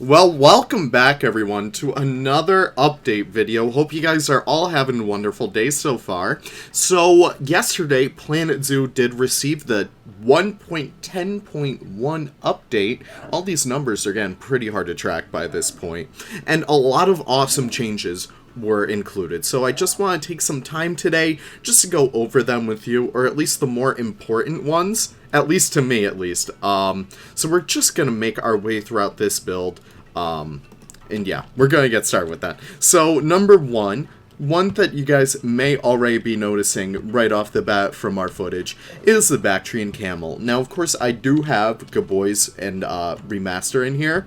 Well, welcome back everyone to another update video. Hope you guys are all having a wonderful day so far. So, yesterday, Planet Zoo did receive the 1.10.1 update. All these numbers are getting pretty hard to track by this point. And a lot of awesome changes were included. So I just want to take some time today just to go over them with you, or at least the more important ones, at least to me at least. So we're just going to make our way throughout this build. And yeah, we're going to get started with that. So number one that you guys may already be noticing right off the bat from our footage is the Bactrian Camel. Now, of course, I do have Gaboy's and Remaster in here.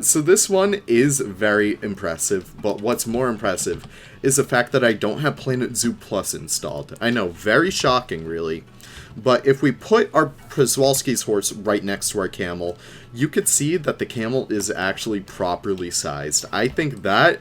So this one is very impressive, but what's more impressive is the fact that I don't have Planet Zoo Plus installed. I know, very shocking, really. But if we put our Przewalski's horse right next to our camel, you could see that the camel is actually properly sized. I think that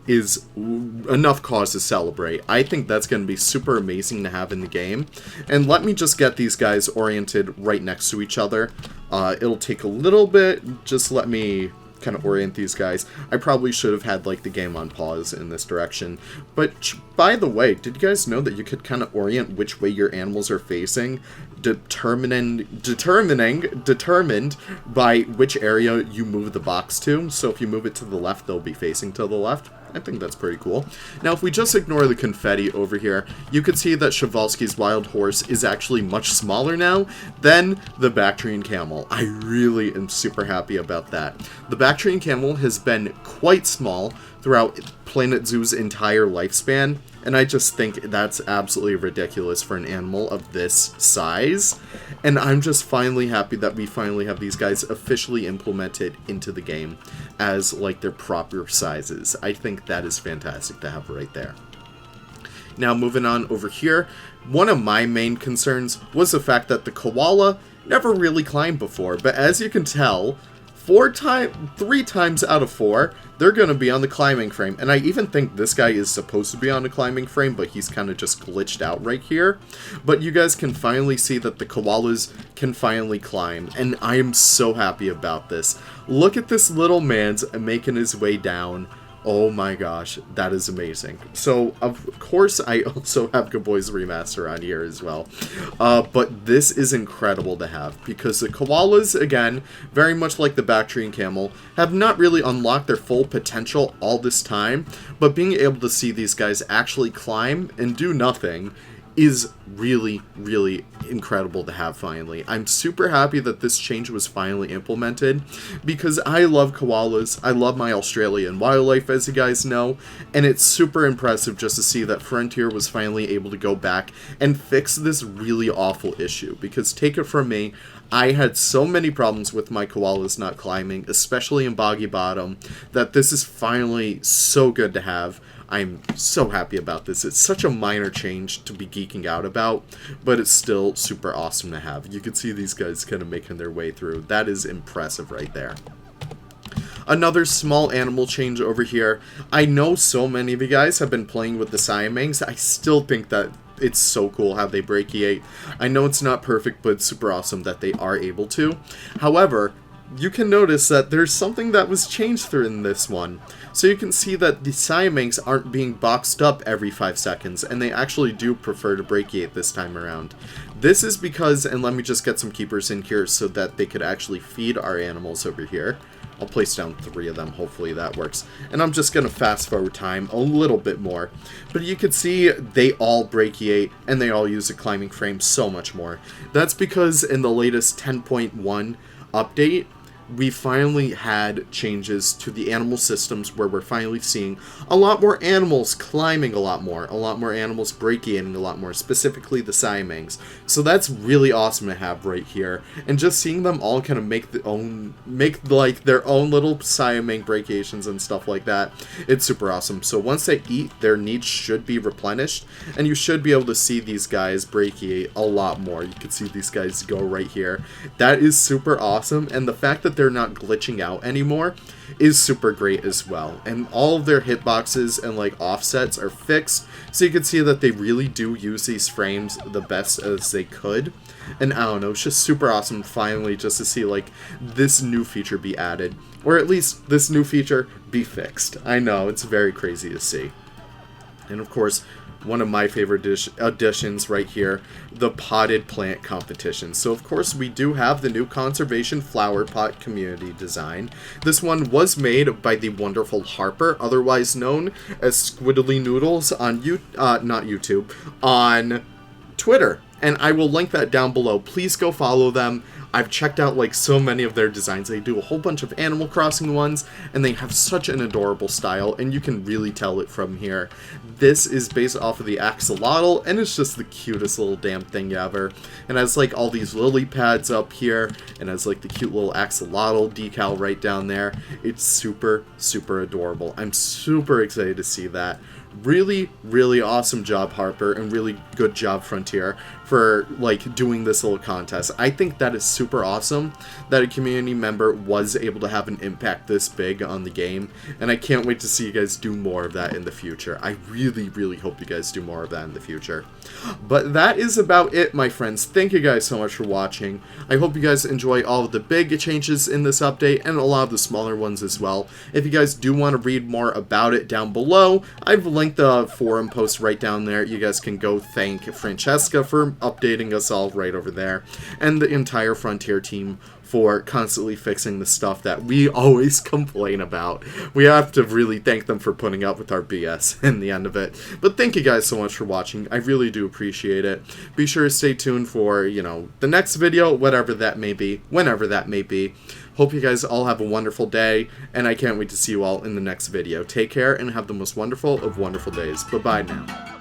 is enough cause to celebrate. I think that's going to be super amazing to have in the game. And let me just get these guys oriented right next to each other. It'll take a little bit. Just let me kind of orient these guys. I probably should have had like the game on pause in this direction. But by the way, did you guys know that you could kind of orient which way your animals are facing, determined by which area you move the box to? So if you move it to the left, they'll be facing to the left. I think that's pretty cool. Now, if we just ignore the confetti over here, you can see that Przewalski's wild horse is actually much smaller now than the Bactrian Camel. I really am super happy about that. The Bactrian Camel has been quite small throughout Planet Zoo's entire lifespan, and I just think that's absolutely ridiculous for an animal of this size. And I'm just finally happy that we finally have these guys officially implemented into the game as like their proper sizes. I think that is fantastic to have right there. Now moving on over here, one of my main concerns was the fact that the koala never really climbed before, but as you can tell, 3 times out of 4, they're going to be on the climbing frame. And I even think this guy is supposed to be on the climbing frame, but he's kind of just glitched out right here. But you guys can finally see that the koalas can finally climb, and I am so happy about this. Look at this little man's making his way down. Oh my gosh, that is amazing. So, of course, I also have Gaboy's Remaster on here as well. But this is incredible to have, because the koalas, again, very much like the Bactrian Camel, have not really unlocked their full potential all this time, but being able to see these guys actually climb and do nothing is really, really incredible to have finally. I'm super happy that this change was finally implemented, because I love koalas, I love my Australian wildlife, as you guys know, and it's super impressive just to see that Frontier was finally able to go back and fix this really awful issue, because take it from me, I had so many problems with my koalas not climbing, especially in Boggy Bottom, that this is finally so good to have. I'm so happy about this. It's such a minor change to be geeking out about, but it's still super awesome to have. You can see these guys kind of making their way through. That is impressive right there. Another small animal change over here. I know so many of you guys have been playing with the Siamangs. I still think that it's so cool how they brachiate. I know it's not perfect, but it's super awesome that they are able to. However, you can notice that there's something that was changed through in this one. So you can see that the Siamangs aren't being boxed up every 5 seconds, and they actually do prefer to brachiate this time around. This is because, and let me just get some keepers in here so that they could actually feed our animals over here. I'll place down 3 of them, hopefully that works. And I'm just going to fast forward time a little bit more. But you can see they all brachiate, and they all use a climbing frame so much more. That's because in the latest 10.1 update, we finally had changes to the animal systems where we're finally seeing a lot more animals climbing a lot more animals brachiating a lot more, specifically the Siamangs. So that's really awesome to have right here, and just seeing them all kind of make like their own little Siamang brachiations and stuff like that, it's super awesome. So once they eat, their needs should be replenished, and you should be able to see these guys brachiate a lot more. You can see these guys go right here. That is super awesome, and the fact that that they're not glitching out anymore is super great as well. And all of their hitboxes and like offsets are fixed, so you can see that they really do use these frames the best as they could. And I don't know, it's just super awesome finally just to see like this new feature be added, or at least this new feature be fixed. I know, it's very crazy to see. And of course, one of my favorite additions right here, the potted plant competition. So of course we do have the new conservation flower pot community design. This one was made by the wonderful Harper, otherwise known as Squiddly Noodles on not YouTube, on Twitter. And I will link that down below. Please go follow them. I've checked out like so many of their designs. They do a whole bunch of Animal Crossing ones, and they have such an adorable style, and you can really tell it from here. This is based off of the axolotl, and it's just the cutest little damn thing ever. And has like all these lily pads up here, and has like the cute little axolotl decal right down there. It's super, super adorable. I'm super excited to see that. Really, really awesome job, Harper, and really good job, Frontier, for like doing this little contest. I think that is super awesome that a community member was able to have an impact this big on the game, and I can't wait to see you guys do more of that in the future. I really, really hope you guys do more of that in the future. But that is about it, my friends. Thank you guys so much for watching. I hope you guys enjoy all of the big changes in this update and a lot of the smaller ones as well. If you guys do want to read more about it down below, I've linked the forum post right down there. You guys can go thank Francesca for updating us all right over there, and the entire Frontier team for constantly fixing the stuff that we always complain about. We have to really thank them for putting up with our BS in the end of it. But thank you guys so much for watching. I really do appreciate it. Be sure to stay tuned for, you know, the next video, whatever that may be, whenever that may be. Hope you guys all have a wonderful day, and I can't wait to see you all in the next video. Take care and have the most wonderful of wonderful days. Bye-bye now.